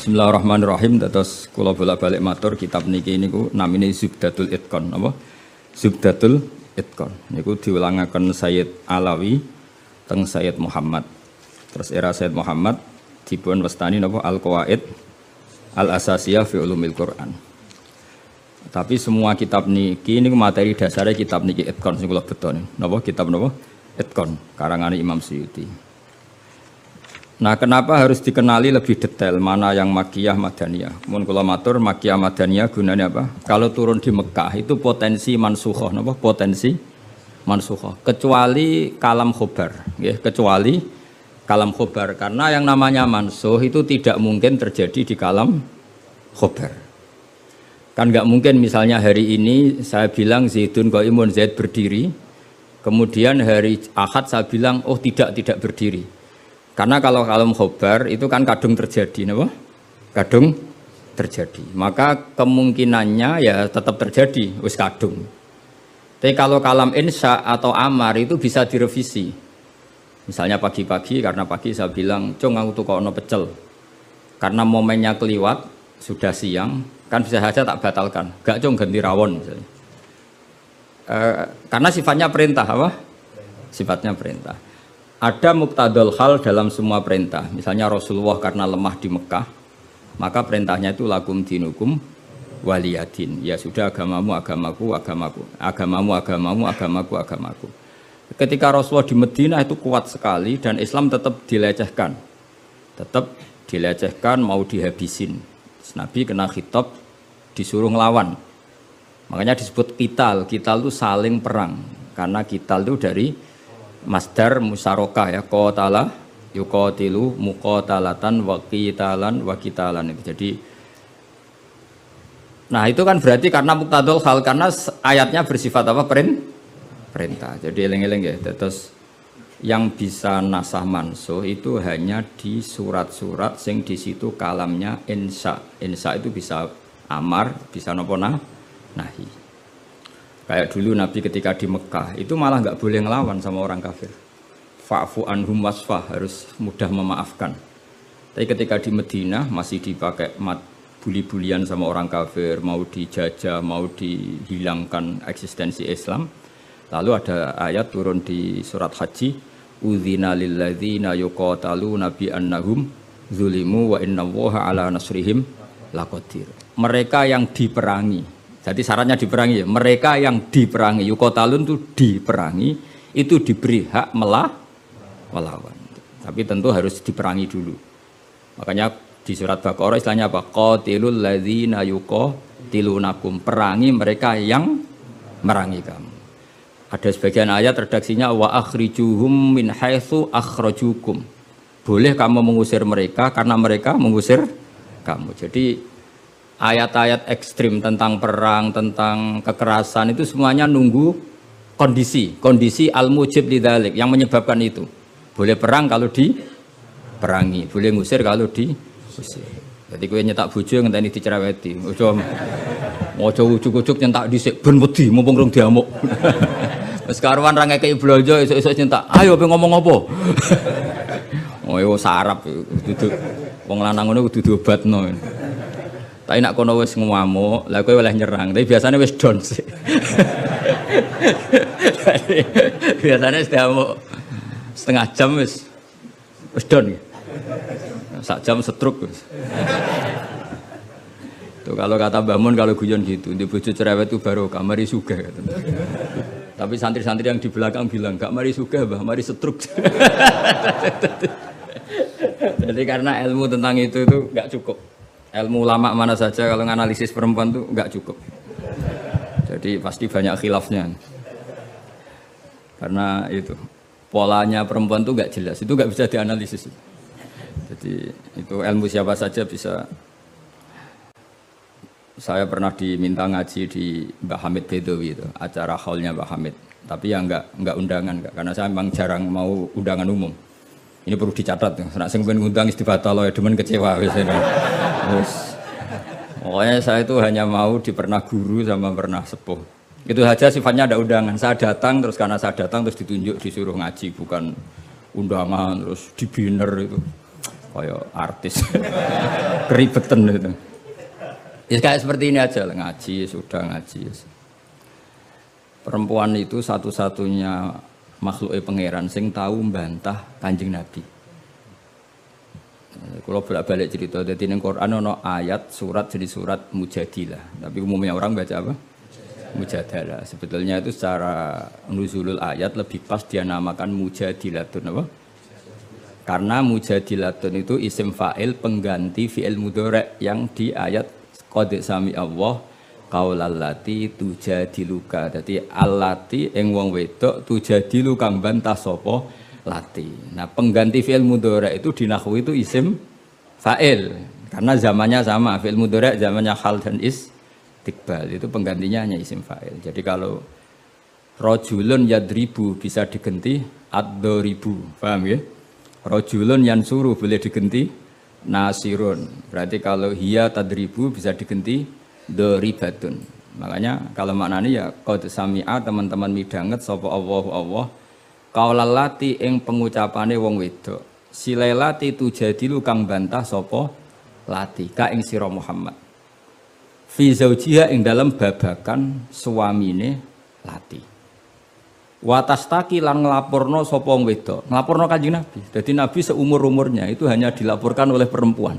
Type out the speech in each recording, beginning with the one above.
Bismillahirrahmanirrahim. Terus kula bolak-balik matur kitab niki niku namine Zubdatul Itqan apa? Zubdatul Itqan. Niku diulangaken Sayyid Alawi teng Sayyid Muhammad. Terus era Sayyid Muhammad dipun wastani napa Al-Qawaid Al-Asasiyah fi Ulumil Quran. Tapi semua kitab niki niku materi dasare kitab niki Itqan sing kula beton. Napa kitab napa? Itqan karangane Imam Suyuti. Nah, kenapa harus dikenali lebih detail mana yang Makkiyah Madaniyah? Mun kula matur Makkiyah Madaniyah gunanya apa? Kalau turun di Mekah itu potensi mansukhoh, napa? Potensi mansukhoh. Kecuali kalam khobar, ya, kecuali kalam khobar karena yang namanya mansukh itu tidak mungkin terjadi di kalam khobar. Kan nggak mungkin misalnya hari ini saya bilang Zaidun qaimun, Zaid berdiri. Kemudian hari Ahad saya bilang oh tidak berdiri. Karena kalau kalam khobar itu kan kadung terjadi, apa? Kadung terjadi. Maka kemungkinannya ya tetap terjadi, wis kadung. Tapi kalau kalam insya atau amar itu bisa direvisi. Misalnya pagi-pagi karena pagi saya bilang, "Cung aku tukono pecel." Karena momennya keliwat, sudah siang, kan bisa saja tak batalkan. Gak cung ganti rawon misalnya. Karena sifatnya perintah, apa? Sifatnya perintah. Ada muqtadul hal dalam semua perintah. Misalnya Rasulullah karena lemah di Mekah, maka perintahnya itu lakum dinukum waliyadin. Ya sudah agamamu agamaku, agamaku. Agamamu agamamu, agamaku agamaku. Ketika Rasulullah di Madinah itu kuat sekali dan Islam tetap dilecehkan. Tetap dilecehkan, mau dihabisin. Nabi kena khitab disuruh ngelawan. Makanya disebut qital. Qital itu saling perang. Karena qital itu dari masdar musyarakah ya, qatala yuqatilu muqatalatan wa qitalan wa qitalan itu. Jadi nah itu kan berarti karena muqtadul hal, karena ayatnya bersifat apa? Perintah. Jadi eling-eling ya. Terus yang bisa nasah mansuh itu hanya di surat-surat sing di situ kalamnya insya. Insya itu bisa amar, bisa nopo nahi. Kayak dulu Nabi ketika di Mekah itu malah nggak boleh ngelawan sama orang kafir. Fa'fu anhum wasfah, harus mudah memaafkan. Tapi ketika di Madinah masih dipakai buli-bulian sama orang kafir, mau dijajah, mau dihilangkan eksistensi Islam. Lalu ada ayat turun di surat Haji, udzina lilladzina yuqataluna bi annahum zulimu wa innallaha ala nasrihim laqadir. Mereka yang diperangi. Jadi syaratnya diperangi ya. Mereka yang diperangi, yuqatalun itu diperangi, itu diberi hak melawan. Tapi tentu harus diperangi dulu. Makanya di surat Baqarah istilahnya apa? Qatilul ladzina yuqatilunakum. Perangi mereka yang merangi kamu. Ada sebagian ayat redaksinya wa akhrijuhum min haitsu akhrajukum. Boleh kamu mengusir mereka karena mereka mengusir kamu. Jadi ayat-ayat ekstrim tentang perang, tentang kekerasan itu semuanya nunggu kondisi al-mujib lidzalik yang menyebabkan itu. Boleh perang kalau diperangi, boleh ngusir kalau diusir. Jadi kowe nyetak bojo ngenteni dicereweti. Ojo ujuk-ujuk nyentak dhisik ben wedi mumpung rung diamuk. Wis karuan ra ngekeki blonjo esuk-esuk nyentak. Ayo pe ngomong apa? Oh yo sarap duduk wong lanang ngono kudu diobatno. Tapi nak kono wis ngamuk, lah kowe oleh nyerang. Tapi biasanya wis down sih. Biasanya setiap setengah jam wis down. Sak jam setruk wis. Tuh kalau kata Mbah Mun kalau guyon gitu, di bojo cerewet itu baru kamari sugih. Tapi santri-santri yang di belakang bilang, "Gak mari sugih, Mbah, mari setruk." Jadi karena ilmu tentang itu enggak cukup. Ilmu ulama mana saja kalau menganalisis perempuan itu enggak cukup. Jadi pasti banyak khilafnya. Karena itu polanya perempuan itu enggak jelas, itu enggak bisa dianalisis. Jadi itu ilmu siapa saja bisa. Saya pernah diminta ngaji di Mbah Hamid Bedowi itu, acara haulnya Mbah Hamid. Tapi ya enggak undangan, karena saya memang jarang mau undangan umum. Ini perlu dicatat, nek sing pengen ngundang istibatal ya demen kecewa wis. Pokoknya saya itu hanya mau pernah guru sama pernah sepuh. Itu saja sifatnya ada undangan. Saya datang terus karena saya datang terus ditunjuk disuruh ngaji, bukan undangan terus di banner itu. Kayak artis. Keribetan itu. Ya kayak seperti ini aja lah, ngaji sudah ngaji. Perempuan itu satu-satunya makhluk pangeran sing tahu membantah Kanjeng Nabi. Kalau bolak-balik cerita, jadi ning Quran ono ayat surat jadi surat Mujadilah. Tapi umumnya orang baca apa? Mujadalah. Sebetulnya itu secara nuzulul ayat lebih pas dia namakan Mujadilatun apa? Karena Mujadilatun itu isim fa'il pengganti fi'il mudhari' yang di ayat qad sami Allah qaulallati tujadiluka. Dadi allati ing wong wedok tujadilu kang bantah sapa lati. Nah, pengganti fi'il mudhari' itu di nahwu itu isim fa'il karena zamannya sama. Fi'il mudhari' zamannya hal dan istiqbal, itu penggantinya hanya isim fa'il. Jadi kalau rajulun yadribu bisa diganti ad-daribu. Paham ya? Rajulun yansuru boleh diganti nasirun. Berarti kalau hiya tadribu bisa diganti daribatun. Makanya kalau maknanya ya qad sami'a teman-teman midanget sapa Allah qaulallati ing pengucapane wong wedok silailati tujadilu kang bantah sapa lati ka ing sira Muhammad fi zaujiha ing dalam babakan suamine lati. Watastaki lan nglaporno sapa wong wedok, nglaporno Kanjeng Nabi. Jadi Nabi seumur-umurnya itu hanya dilaporkan oleh perempuan.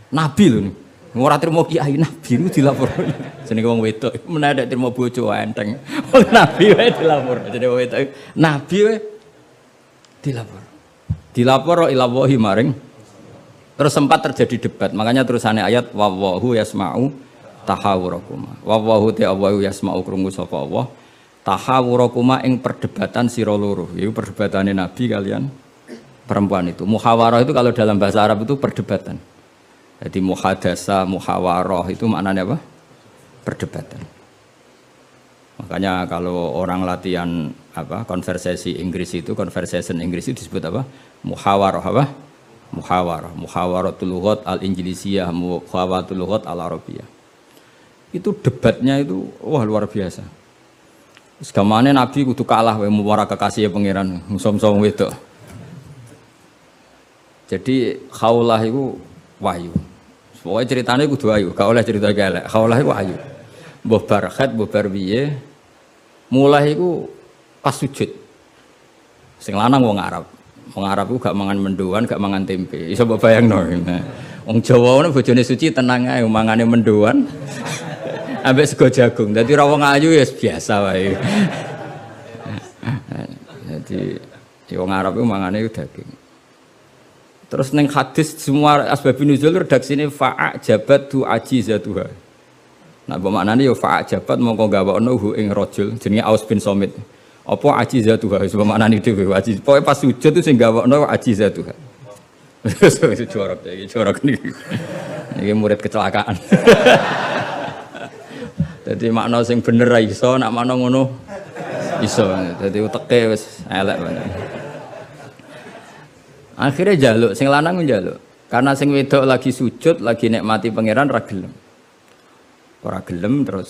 Nabi lho nih. Ora trimo kiai Nabi itu dilaporno. Jenenge wong wedok menawa trimo bojo enteng. Wong Nabi wae dilaporno. Jenenge wong wedok Nabi wae dilapor. Dilapor ila wahi maring. Terus sempat terjadi debat. Makanya terusannya ayat wallahu yasma'u tahawurakum. Wallahu ta'ala yasma'u krungu sapa Allah. Tahawurakuma ing perdebatan sira loro. Itu perdebatane Nabi kalian perempuan itu. Muhawarah itu kalau dalam bahasa Arab itu perdebatan. Jadi muhadasa, muhawarah itu maknanya apa? Perdebatan. Makanya kalau orang latihan apa? Konversasi Inggris itu, conversation Inggris itu disebut apa? Muhawarah apa? Muhawarah. Muhawaratul lughat al-Injlisiyah, muhawaratul lughat al-Arabiyah. Itu debatnya itu wah luar biasa. Segamane Nabi kudu kalah wae muwara kekasih pangeran musom-som wedok. Jadi khaulah iku wahyu. Pokoke ceritane kudu wahyu, gak oleh cerita elek. Khaulah iku wahyu. Mbah bar khat, mbah bar piye mulai iku pas sujud. Sing lanang wong Arab. Wong Arab iku gak mangan mendoan, gak mangan tempe. Iso mbok bayangno. Wong Jawa ngono bojone suci tenang ae mangane mendoan. Ambek sego jagung. Dadi ra wong ayu ya biasa wae. Jadi wong Arab itu mangane daging. Terus ning hadis semua asbabun nuzul redaksine fa'a jabat tu ajizatuha. Nah, maknane ya fa'a jabat mongko gawakno hu ing rajul jenenge Aus bin Somit. Apa ajizatuha sebab maknane dhewe ajiz. Pokoke pas sujud itu sing gawakno ajizatuha. Wis jorok iki, jorok niki. Iki murid kecelakaan. Jadi makna sing bener ra iso, nak makna ngono iso. Jadi uteke wis elek banget. Akhirnya njaluk, sing lanang njaluk. Karena sing wedok lagi sujud, lagi nikmati pangeran ra gelem. Ora gelem terus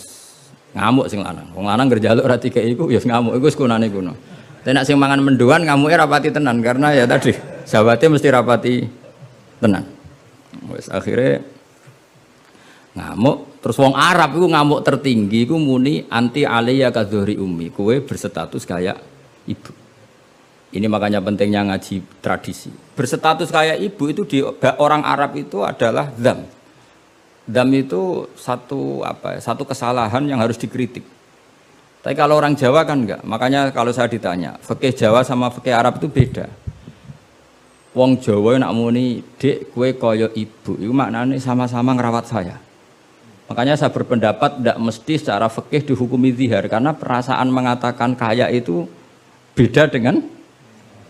ngamuk sing lanang. Wong lanang ngerjaluk ra dikeki iku ya ngamuk iku wis kunane kuno. Tapi nek sing mangan mendoan ngamuke rapati tenan karena ya tadi sahabate mesti rapati tenan. Wis akhirnya ngamuk. Terus wong Arab itu ngamuk tertinggi itu muni anti alaiya kadzuhri ummi, kowe berstatus kayak ibu. Ini makanya pentingnya ngaji tradisi. Berstatus kayak ibu itu di orang Arab itu adalah dzam. Dzam itu satu kesalahan yang harus dikritik. Tapi kalau orang Jawa kan enggak. Makanya kalau saya ditanya, fikih Jawa sama fikih Arab itu beda. Wong Jawa nak muni, "Dek, kowe kaya ibu." Itu maknanya sama-sama ngerawat saya. Makanya saya berpendapat tidak mesti secara fikih dihukumi zihar karena perasaan mengatakan kaya itu beda dengan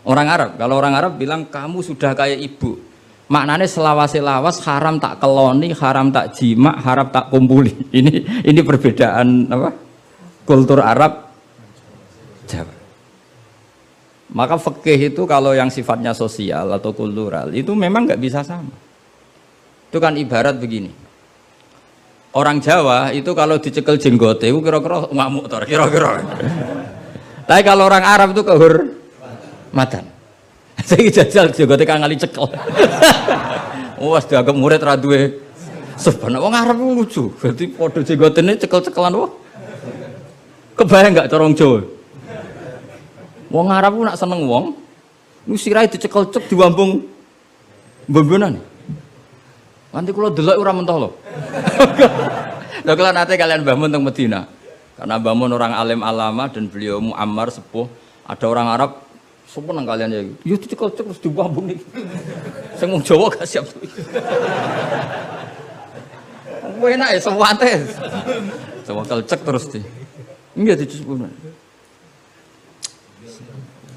orang Arab. Kalau orang Arab bilang kamu sudah kayak ibu, maknanya selawas-selawas haram tak keloni, haram tak jima, haram tak kumpuli. Ini perbedaan apa? Kultur Arab Jawa. Maka fikih itu kalau yang sifatnya sosial atau kultural itu memang nggak bisa sama. Itu kan ibarat begini. Orang Jawa itu kalau dicekel jenggote itu kira-kira ngamuk tor, kira-kira. Tapi kalau orang Arab itu kehormatan. Saya jajal jogote kang ngali cekel. Wes dianggap murid ra duwe sebenarnya wong Arab lucu. Berarti padha jenggotene cekel-cekelan wae. Kebayang enggak cara wong Jawa? Wong Arab ku nak seneng wong, ku sirahe dicekel cek diwambung mbombonan. Nanti kula delok ora mentoh lho. Lha kula nate kalian Mbah Mun teng Medina. Karena Mbah Mun orang alim alama dan beliau muammar sepuh, ada orang Arab seneng kalian ya. Yo dicekel cek terus diwambung iki. Sing wong Jawa gak siap. Enak ya sewate. Sewakel cek terus di. Iya dicucup.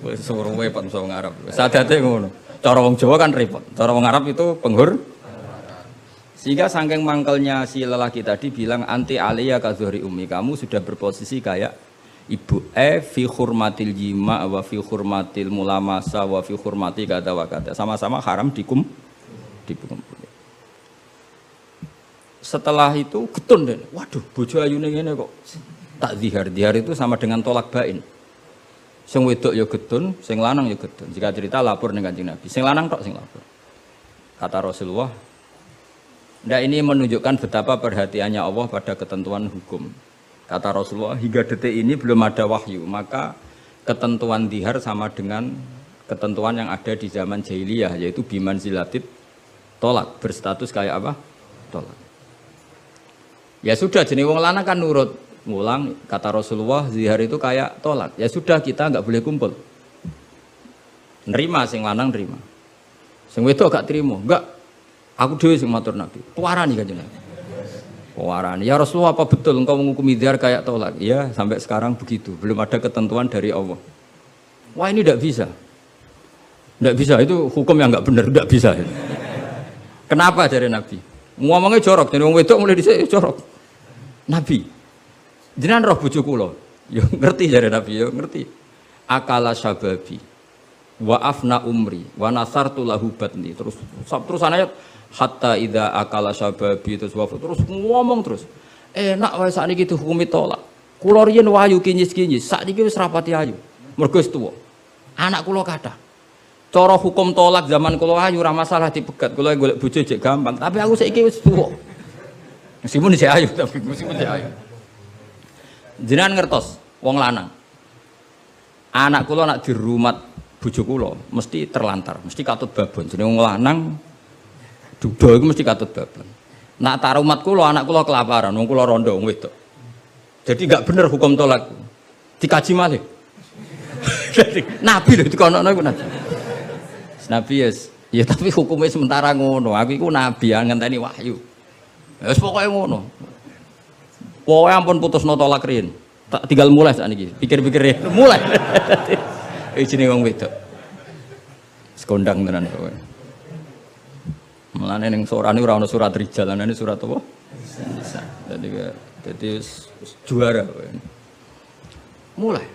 Wis suruh wepet wong Arab. Sadate ngono. Cara wong Jawa kan repot. Cara wong Arab itu penghur. Sehingga saking mangkelnya si lelaki tadi bilang anti aliyah ka zuhri ummi, kamu sudah berposisi kayak ibu. Fi hurmatil jima wa fi hurmatil mulamasa wa fi hurmati kata wa kata. Sama-sama haram dikum. Setelah itu getun deh. Waduh, bojo ayune ngene kok. Tak zihar. Zihar itu sama dengan tolak bain. Sing wedok ya getun, sing lanang ya getun. Jika cerita lapor ning Kanjeng Nabi. Sing lanang tok sing lapor. Kata Rasulullah, nah ini menunjukkan betapa perhatiannya Allah pada ketentuan hukum. Kata Rasulullah, hingga detik ini belum ada wahyu, maka ketentuan dihar sama dengan ketentuan yang ada di zaman jahiliyah, yaitu biman zilatid tolak, berstatus kayak apa? Tolak. Ya sudah, jenis wong lanang kan nurut. Ngulang, kata Rasulullah, zihar itu kayak tolak. Ya sudah, kita nggak boleh kumpul. Nerima, sing lanang nerima. Sing wedok gak terima, enggak. Aku dewe sing matur Nabi. Pewarani Kanjeng Nabi. Pewarani. Ya Rasulullah, apa betul engkau menghukumi zihar kayak tolak? Ya, sampai sekarang begitu. Belum ada ketentuan dari Allah. Wah, ini tidak bisa. Tidak bisa, itu hukum yang enggak benar, tidak bisa. Kenapa dari Nabi? Ngomongnya jorok, jadi wong wedok mulai dhisik jorok. Nabi, jenengan roh bojo kula. Yo ngerti dari Nabi, yo ngerti. Akala syababi wa afna umri wa nasartu lahu batni. Terus ayat hatta idza akala syababi terus ngomong terus. Enak wae sakniki dihukumi tolak. Kula riyen wayu kinyis-kinyis, sakniki wis rapati ayu. Mergo wis tuwa. Anak kula kathah. Cara hukum tolak zaman kula ayu ora masalah dipegat. Kula golek bojo jek gampang, tapi aku saiki wis tuwa. Meskipun isih ayu tapi meskipun isih ayu. Jenengan ngertos wong lanang. Anak kula nak dirumat bojo kula mesti terlantar, mesti katut babon. Jenenge wong lanang duda iku mesti katut babon. Nak tarumat kula anak kula kelaparan, wong kula rondo wong wedok. Jadi enggak bener hukum tolak. Dikaji malih. Nabi lho dikono iku Nabi. Nabi ya tapi hukumnya sementara ngono. Aku iku nabi ngenteni wahyu. Wis pokoke ngono. Pokoke ampun putusno tolak riyen. Tak tinggal mulai sakniki. Pikir-pikir ya. Mulai. Jenenge wong wedok. Sekondang tenan kowe. Mulane ning surane ora ana surat rijal, ana surat apa? Jadi juara kowe. Mulai.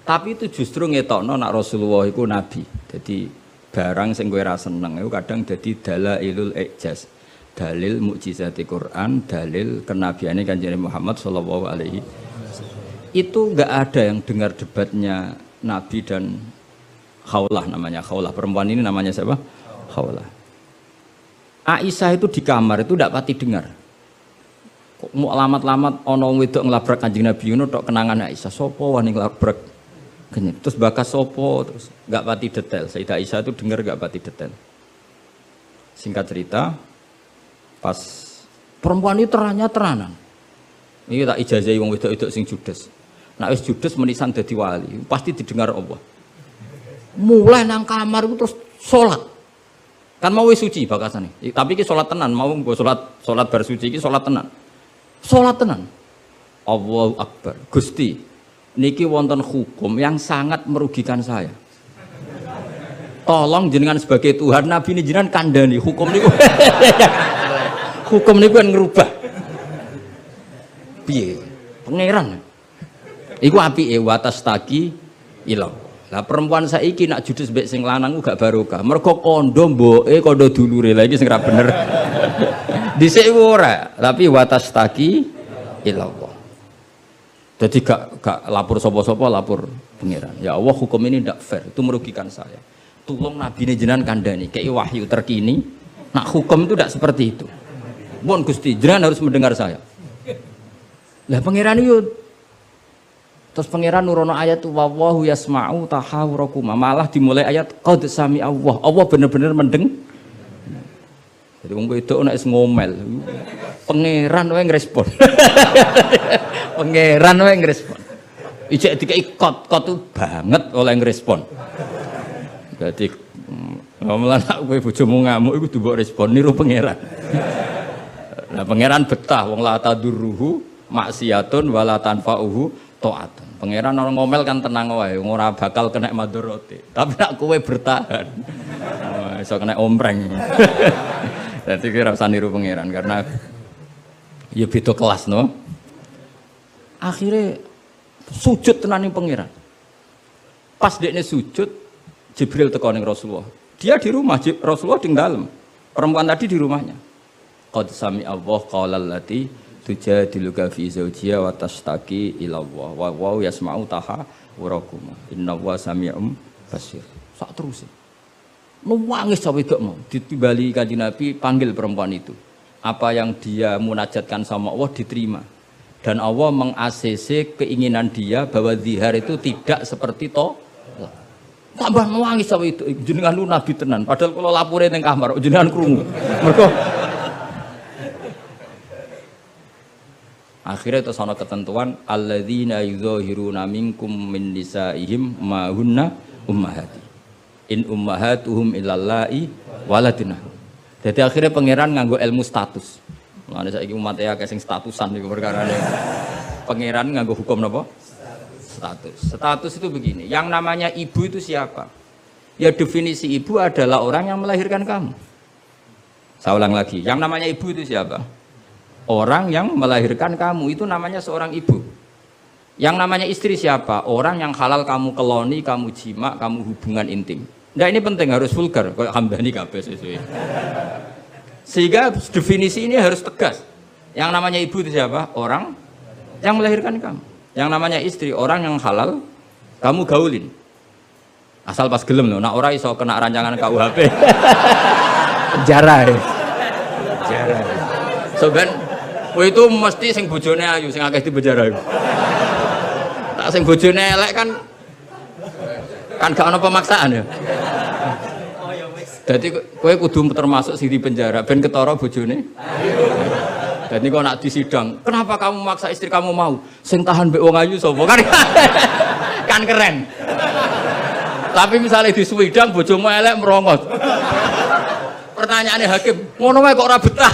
Tapi itu justru ngetokno nak Rasulullah iku nabi. Jadi barang sing kowe ra seneng iku kadang dadi dalailul ijaz. Dalil mukjizati Quran, dalil kenabiane Kanjeng Muhammad sallallahu alaihi wasallam. Itu enggak ada yang dengar debatnya Nabi dan Khawlah namanya. Khawlah perempuan ini namanya siapa? Khawlah. Aisyah itu di kamar itu tidak pati dengar. Kok mau lamat-lamat ono wedok nglabrak Kanjeng Nabi ngono tok kenangan Aisyah. Sopo wani nglabrak? Terus bakas sopo terus enggak pati detail. Sayyidah Aisyah itu dengar enggak pati detail. Singkat cerita, pas perempuan itu teranan. Ini tak ijazahi wong wedok-wedok sing judes. Nek wis judes menisan dadi wali, pasti didengar Allah. Mulai nang kamar itu terus salat. Kan mau wis suci bakasane. Tapi iki salat tenan, mau nggo salat bar suci iki salat tenan. Salat tenan. Allahu Akbar. Gusti, niki wonten hukum yang sangat merugikan saya. Tolong jenengan sebagai Tuhan, Nabi ini jenengan kandhani hukum niku. Hukum niku kan ngerubah. Piye? Pangeran. Iku apike watas taki ilang. Lah perempuan saiki nak judes mbek sing lanang gak barokah. Mergo kondo mboke kondo dulure. Lah iki sing ra bener. Dhisik ora, tapi watas taki ilang. Jadi gak lapor sapa-sapa, lapor pangeran. Ya Allah hukum ini tidak fair, itu merugikan saya. Tulung nabi ini jenengan kandani, kayak wahyu terkini. Nak hukum itu tidak seperti itu. Mohon Gusti, jenengan harus mendengar saya. Lah pangeran itu, terus pangeran nurono ayat wallahu yasma'u tahawurakum. Malah dimulai ayat qad sami Allah. Allah benar-benar mendeng. Jadi wong wedok nek ngomel. Pangeran wae ngrespon. Pangeran wae ngrespon. Ijek dikai kot tuh banget oleh ngrespon. Jadi ngomelan kowe bojomu ngamuk iku mbok respon niru pangeran. Nah pangeran betah wong la tadurruhu maksiatun wala tanfa'uhu ta'atun. Pangeran orang ngomel kan tenang wae, ora bakal kena madharate. Tapi nek kowe bertahan iso kena ompreng. Dadi kira usah niru pangeran karena ya beda kelas no. Akhirnya sujud tenan ning pangeran. Pas dekne sujud Jibril teko ning Rasulullah. Dia di rumah, Rasulullah di dalam. Perempuan tadi di rumahnya. Qad sami Allah qaulal lati tujadiluka fi zawjiha wa tashtaki ila Allah wa wa yasma'u tahawurakum. Innallaha sami'un basir. Sak terus. Nangis sampai wedok mau ditimbali Kanjeng Nabi panggil perempuan itu. Apa yang dia munajatkan sama Allah diterima. Dan Allah meng-ACC keinginan dia bahwa zihar itu tidak seperti tambah nangis sama itu jenengan lu nabi tenan padahal kalau lapore ning kamar jenengan krungu mergo akhirnya itu sono ketentuan alladzina yuzahiruna minkum min nisaihim ma hunna ummahati in ummahatuhum illallahi waladina. Jadi akhirnya pangeran nganggo ilmu status. Mulane saiki umat ya sing statusan niku perkarane. Pangeran nganggo hukum napa? Status itu begini, yang namanya ibu itu siapa? Ya definisi ibu adalah orang yang melahirkan kamu. Saya ulang lagi, yang namanya ibu itu siapa? Orang yang melahirkan kamu, itu namanya seorang ibu. Yang namanya istri siapa? Orang yang halal kamu keloni, kamu jima, kamu hubungan intim. Nah ini penting, harus vulgar, kayak Hamdani kabeh sesuai. Sehingga definisi ini harus tegas. Yang namanya ibu itu siapa? Orang yang melahirkan kamu. Yang namanya istri, orang yang halal, kamu gaulin. Asal pas gelem loh, nak ora iso kena rancangan KUHP. Penjara ya. Penjara. So ben, itu mesti sing bojone ayu, sing akeh di penjara. Tak sing bojone elek kan gak ono pemaksaan ya. Jadi kowe kudu termasuk sing di penjara, ben ketara bojone. Jadi kok nak disidang, kenapa kamu maksa istri kamu mau? Sing tahan mbek wong ayu sapa kan? Kan keren. Tapi misalnya di swidang bojomu elek merongos. Pertanyaannya hakim, ngono wae kok ora betah.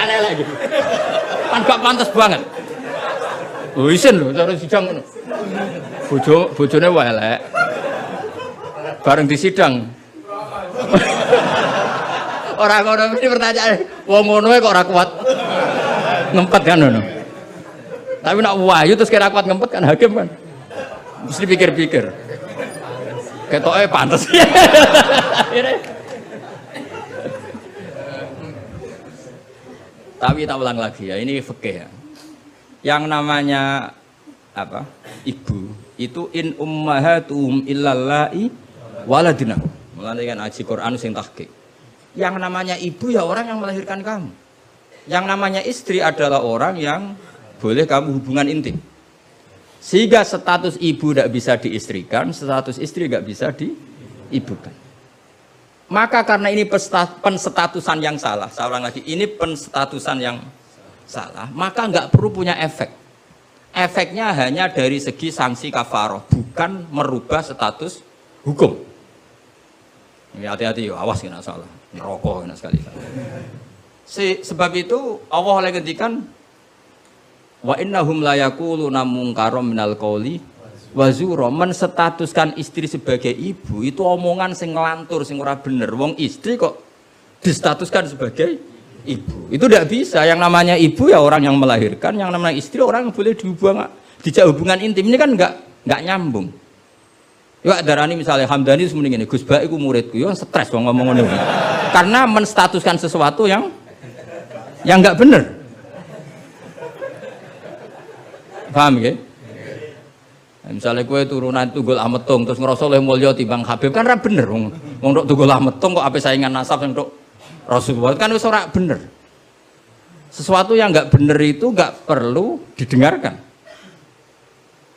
Aneh lagi. Kan gak pantas banget. Lho isin lho cara sidang ngono. Bojone wae elek. Bareng di sidang. Orang ngono mesti pertanyaan, wong ngono kok ora kuat ngempet kan ngono. Tapi nak wahyu terus kira kuat ngempet kan hakim kan. Mesti pikir-pikir. Ketoke pantes. Tapi tak ulang lagi ya, ini fikih ya. Yang namanya apa? Ibu itu in ummahatuhum illallahi waladina. Mulane kan aji Quran sing tahqiq. Yang namanya ibu ya orang yang melahirkan kamu. Yang namanya istri adalah orang yang boleh kamu hubungan intim. Sehingga status ibu tidak bisa diistrikan, status istri tidak bisa diibukan. Maka karena ini penstatusan yang salah, saya ulang lagi, ini penstatusan yang salah, maka nggak perlu punya efek. Efeknya hanya dari segi sanksi kafaroh, bukan merubah status hukum. Hati-hati, awas kena salah. Neraka enak sekali. Sebab itu Allah oleh ngendikan wa innahum la yaquluna munkaram minal qauli wa zura, menstatuskan istri sebagai ibu itu omongan sing ngelantur sing ora bener. Wong istri kok distatuskan sebagai ibu. Itu tidak bisa. Yang namanya ibu ya orang yang melahirkan, yang namanya istri orang yang boleh dijak hubungan intim. Ini kan enggak nyambung. Ya darani misalnya Hamdani semuanya ini, Gus Baik ku muridku, ya stres wong ngomong ngono. Karena menstatuskan sesuatu yang enggak benar. Paham ya? Misalnya kue turunan Tunggul Ametung terus ngerasa oleh mulya timbang Habib kan ra bener wong tok Tunggul Ametung kok ape saingan nasab sing tok Rasulullah kan wis ora bener. Sesuatu yang enggak bener itu enggak perlu didengarkan.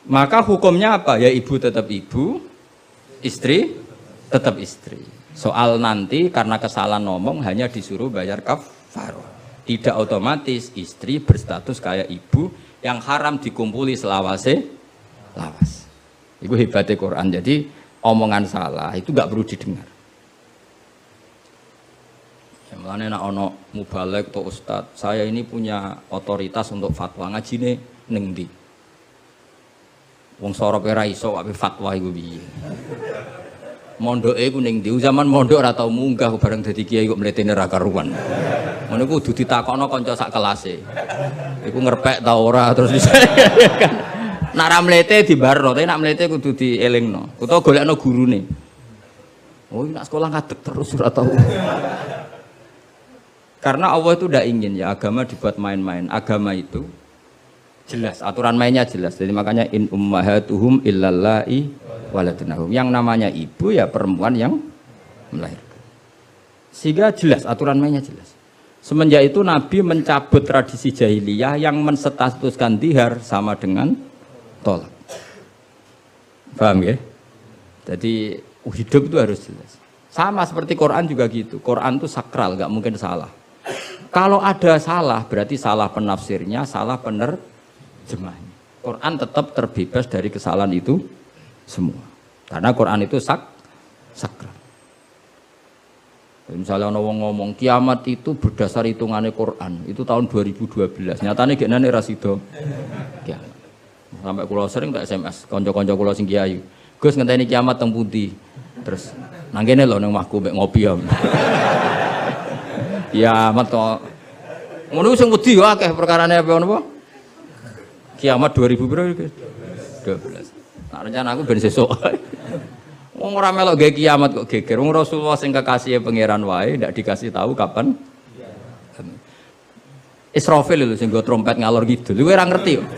Maka hukumnya apa? Ya ibu tetap ibu, istri tetap istri. Soal nanti karena kesalahan ngomong hanya disuruh bayar kafarah. Tidak otomatis istri berstatus kayak ibu yang haram dikumpuli selawase lawas. Itu hebatnya Quran. Jadi omongan salah itu gak perlu didengar. Ya, makanya nak ono mubalek atau ustadz, saya ini punya otoritas untuk fatwa ngajine ning ndi. Wong sorop ora iso wae fatwa iku piye. Mondoke iku ning ndi? Zaman mondok ora tau munggah bareng dadi kiai kok mletene ra karuan. Ngono iku kudu ditakokno kanca sak kelase. Iku ngerpek ta ora terus bisa kan. Nak ra mlete dibarno, tapi nak mlete kudu dielingno. Utawa golekno gurune. Oh, nak sekolah ngadeg terus ora tau. Karena Allah itu tidak ingin ya agama dibuat main-main. Agama itu jelas, aturan mainnya jelas. Jadi makanya in ummahatuhum illallai waladunahum. Yang namanya ibu ya perempuan yang melahirkan. Sehingga jelas, aturan mainnya jelas. Semenjak itu Nabi mencabut tradisi jahiliyah yang menstatuskan dihar sama dengan tolak. Paham ya? Jadi hidup itu harus jelas. Sama seperti Quran juga gitu. Quran itu sakral, nggak mungkin salah. Kalau ada salah, berarti salah penafsirnya, salah penerjemahnya. Quran tetap terbebas dari kesalahan itu semua. Karena Quran itu sakral. Misalnya orang ngomong kiamat itu berdasar hitungannya Quran, itu tahun 2012. Nyatanya gimana rasido kiamat. Sampai kulo sering tak SMS konco-konco kulo sing kiai. Gus ngenteni kiamat teng pundi? Terus nang kene lho nang omahku mek ngopi ya. Kiamat kok. Ngono sing wedi yo akeh perkarane apa napa? Kiamat 2000 piro iki? 12. Nah, rencana aku ben sesuk. Wong ora melok gawe kiamat kok geger. Wong Rasulullah sing kekasih pangeran wae ndak dikasih tahu kapan. Israfil lho sing nggo trompet ngalor gitu. Kowe ora ngerti kok.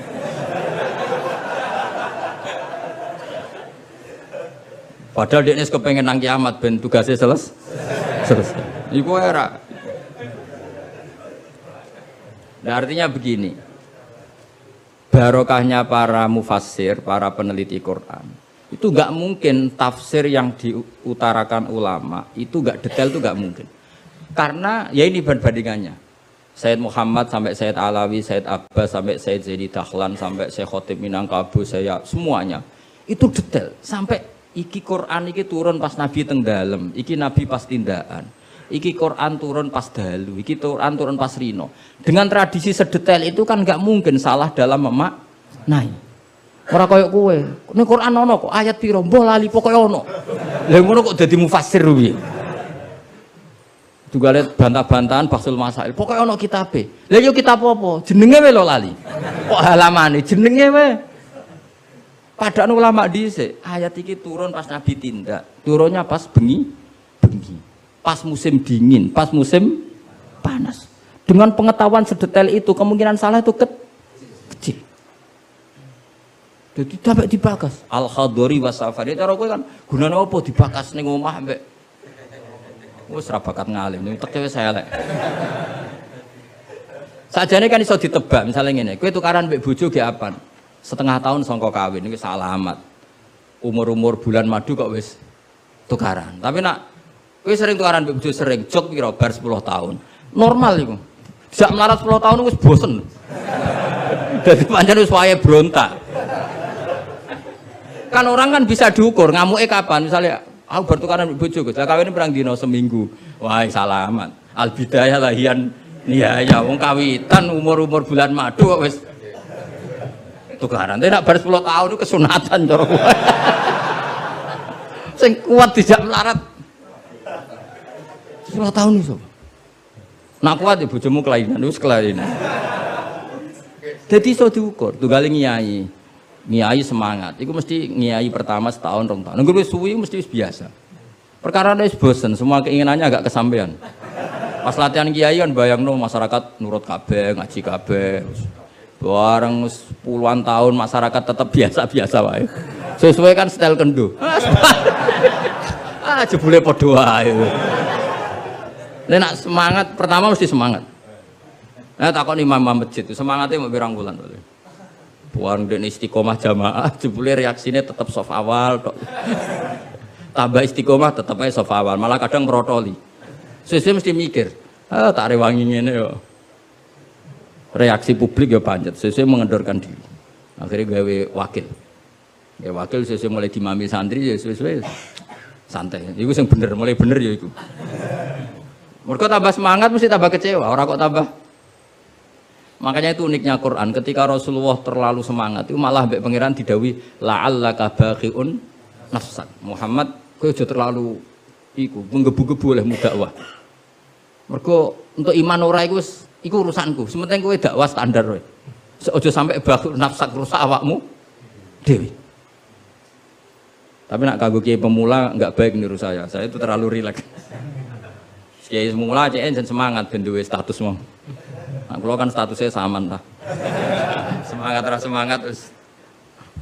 Padahal dia kepengen nang kiamat ben tugasnya selesai. Iku era. Nah, artinya begini. Barokahnya para mufassir, para peneliti Quran. Itu enggak mungkin tafsir yang diutarakan ulama itu enggak detail, itu enggak mungkin. Karena ya ini bandingannya. Sayyid Muhammad sampai Sayyid Alawi, Sayyid Abbas sampai Sayyid Zaidi Dahlan sampai Syekh Khotib Minangkabau, saya semuanya itu detail sampai iki Quran iki turun pas Nabi teng dalem, iki Nabi pas tindakan, iki Quran turun pas dalu, iki Quran turun pas rino. Dengan tradisi sedetail itu kan nggak mungkin salah dalam memaknai. Ora koyo kowe, ning Quran ono kok ayat piro, mbah lali pokoke ono. Lah ngono kok dadi mufassir piye? Juga lihat bantah-bantahan Basul Masail, pokoknya ono kitabe. Lah yo kitab apa? Jenenge wae lho lali. Kok halamane jenenge wae. Padahal ulama dhisik, ayat iki turun pas Nabi tindak, turunnya pas bengi, pas musim dingin, pas musim panas. Dengan pengetahuan sedetail itu, kemungkinan salah itu kecil. Jadi sampai dibakas. Al-Khadori wa Safari, cara kowe kan gunane apa dibakas ning omah mbek wis ra bakat ngalim, teke wis elek. Sajane kan iso ditebak, misalnya ngene, kowe tukaran mbek bojo ge apan? Setengah tahun songko kawin ini alamat umur bulan madu kok wis tukaran. Tapi nak kowe sering tukaran mbek bojo sering jok piro bar 10 tahun. Normal iku. Sak melarat 10 tahun wis bosen. Dadi pancen wis wayahe brontak. Kan orang kan bisa diukur ngamuke kapan. Misalnya aku bertukaran mbek bojo, lah kawin perang dino seminggu. Wah, salamat. Al bidayah lahian ya wong kawitan umur bulan madu kok wis tukaran. Tapi nak bar 10 tahun itu kesunatan cara kowe. Sing kuat tidak melarat. 10 tahun iso. Nak kuat ya bojomu kelainan, wis kelainan. Jadi iso diukur, tunggale ngiyai. Ngiyai semangat. Iku mesti ngiyai pertama setahun, 2 tahun. Nunggu wis suwi mesti wis biasa. Perkara wis bosen, semua keinginannya agak kesampaian. Pas latihan kiai kan bayangno masyarakat nurut kabeh, ngaji kabeh. Bareng puluhan tahun masyarakat tetap biasa-biasa wae. Sesuai kan style kendo. Jebule padha wae. Nek semangat pertama mesti semangat. Nah takon imam masjid itu semangatnya mau pirang bulan boleh. Buang den istiqomah jamaah jebule reaksinya tetap soft awal tok. Tambah istiqomah tetap aja soft awal, malah kadang merotoli. Sesuai mesti mikir, tak rewangi ngene yo. Reaksi publik ya pancet, sesuai mengendorkan diri. Akhirnya gawe wakil. Ya wakil sesuai mulai dimami santri ya sesuai santai. Iku sing bener, mulai bener ya iku. Mergo tambah semangat mesti tambah kecewa, ora kok tambah. Makanya itu uniknya Quran, ketika Rasulullah terlalu semangat itu malah mbek pangeran didhawuhi la'allaka baqiun nafsak. Muhammad kowe aja terlalu iku menggebu-gebu oleh dakwah. Mergo untuk iman ora iku urusanku. Sementing kowe dakwah standar wae. Aja sampai baqiun nafsak rusak awakmu dhewe. Tapi nak kanggo kiai pemula enggak baik niru saya. Saya itu terlalu rileks. Kiai pemula cek semangat ben duwe status mau. Nah, kalau kan statusnya saman lah. Semangat terus semangat terus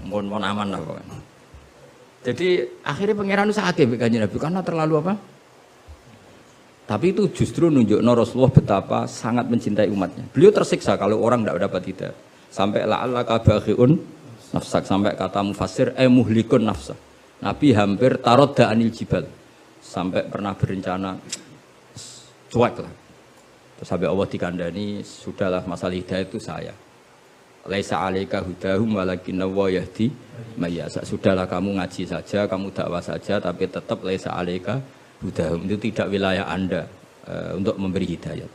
mohon aman lah pokoknya. Jadi akhirnya pangeran sakit kanjeng Nabi karena terlalu apa? Tapi itu justru nunjukno Rasulullah betapa sangat mencintai umatnya. Beliau tersiksa kalau orang tidak dapat hidayah. Sampai la'allaka baqiun nafsak, sampai kata mufassir muhlikun nafsa. Nabi hampir tarodda anil jibal. Sampai pernah berencana cuek lah. Terus sampai Allah dikandani, sudahlah masalah hidayah itu saya. Laisa 'alaika hudahum walakinna wa yahdi may yasha. Sudahlah kamu ngaji saja, kamu dakwah saja, tapi tetap laisa 'alaika hudahum, itu tidak wilayah Anda untuk memberi hidayah.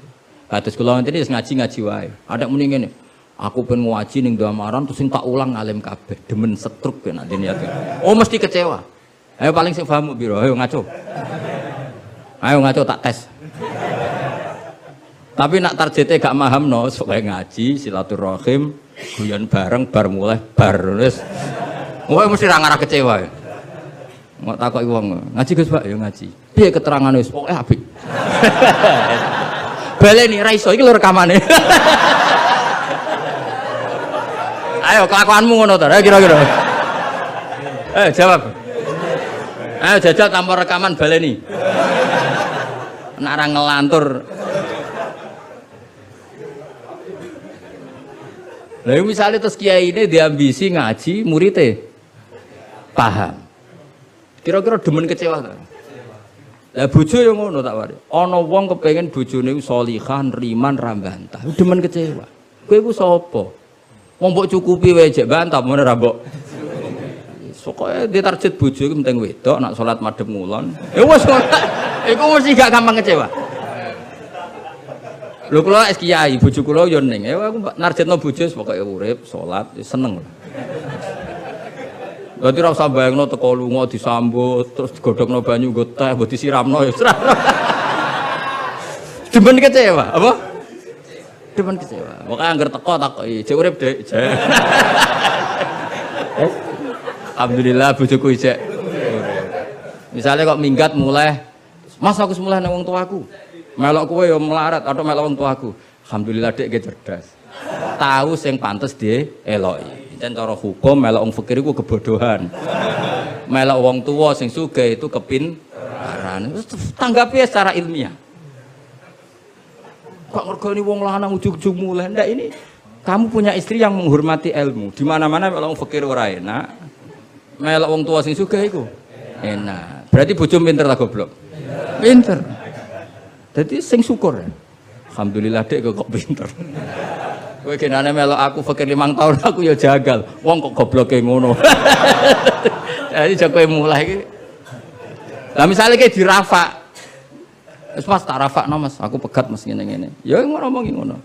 Kados kula ngene ngaji wae. Ada muni ngene. Aku pengen ngaji ning Damaran terus sing tak ulang alim kabeh, demen setruk ben ade niate. Oh mesti kecewa. Ayo paling sing paham piro? Ayo ngaco. Ayo ngaco tak tes. Tapi nak targetnya gak paham no, supaya ngaji, silaturahim, guyon bareng, bar mulai, bar terus. Wah mesti rangarah kecewa. Nggak takut uang ngaji Gus Pak, ya ngaji. Piye keterangan wis pokoke apik. Baleni ra iso iki lho rekamane. Ayo kelakuanmu ngono to, kira-kira. Jawab. Ayo jajal tanpa rekaman baleni. Nek ora ngelantur. Lah misalnya terus kiai ini diambisi ngaji muridnya paham. Kira-kira demen kecewa ta? Lah bojo yo ngono tak wari. Ana wong kepengin bojone sholihah, riman, ra bantah. Demen kecewa. Kowe iku sapa? Wong mbok cukupi wae jek bantah men ra mbok. Pokoke ditarget bojo iku penting wedok nak salat madhep ngulon. Ya wis iku mesti gak gampang kecewa. Lho kula es kiai, bojo kula yo ning. Aku narjetno bojo pokoke urip, salat, seneng. Berarti ora usah bayangno teko lunga disambut, terus digodhogno banyu nggo teh, mbok disiramno ya. Demen kecewa, apa? Demen kecewa. Pokoke angger teko takoki, jek urip, Dik. Alhamdulillah bojoku isek. Misalnya kok minggat mulai, Mas aku semula nang wong tuaku. Melok kowe ya melarat atau melok wong tuaku. Alhamdulillah Dik ge cerdas. Tahu sing pantes dieloki. Jan cara hukum melok wong fakir iku kebodohan. Melok wong tua sing sugih itu kepintaran. Tanggapi secara ilmiah. Kok ngergoni wong lanang ujug-ujug mulai. Ndak ini kamu punya istri yang menghormati ilmu. Di mana-mana melok wong fakir ora enak. Melok wong tua sing sugih iku enak. Berarti bojo pinter ta goblok? Pinter. Jadi sing syukur ya. Alhamdulillah Dek kok pinter. Kowe genane melok aku fakir 5 tahun aku ya jagal. Wong kok gobloke ngono. Jadi jek kowe mulai iki. Lah misale ki dirafa. Wis Mas tak rafakno Mas, aku pegat Mas ngene-ngene. Ya ngomong ngono.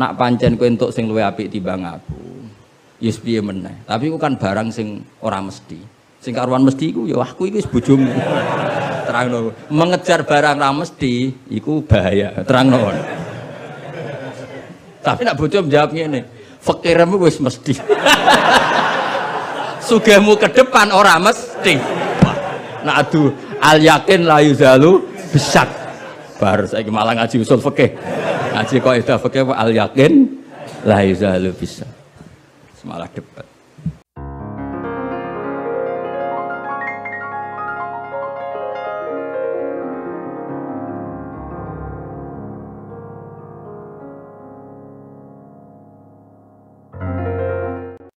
Nak pancen kowe entuk sing luwih apik timbang aku. Ya piye meneh. Tapi iku kan barang sing ora mesti. Sing karuan mesti iku ya aku iki wis bojomu. Terangno. Mengejar barang ra mesti iku bahaya. Terangno. Tapi nak bojo menjawab ngene, fakirmu wis mesti. Sugihmu ke depan ora mesti. Nak adu al yakin la yuzalu bisak. Bar saiki malah ngaji usul fikih. Ngaji kaidah fikih al yakin la yuzalu bisak. Semalah debat.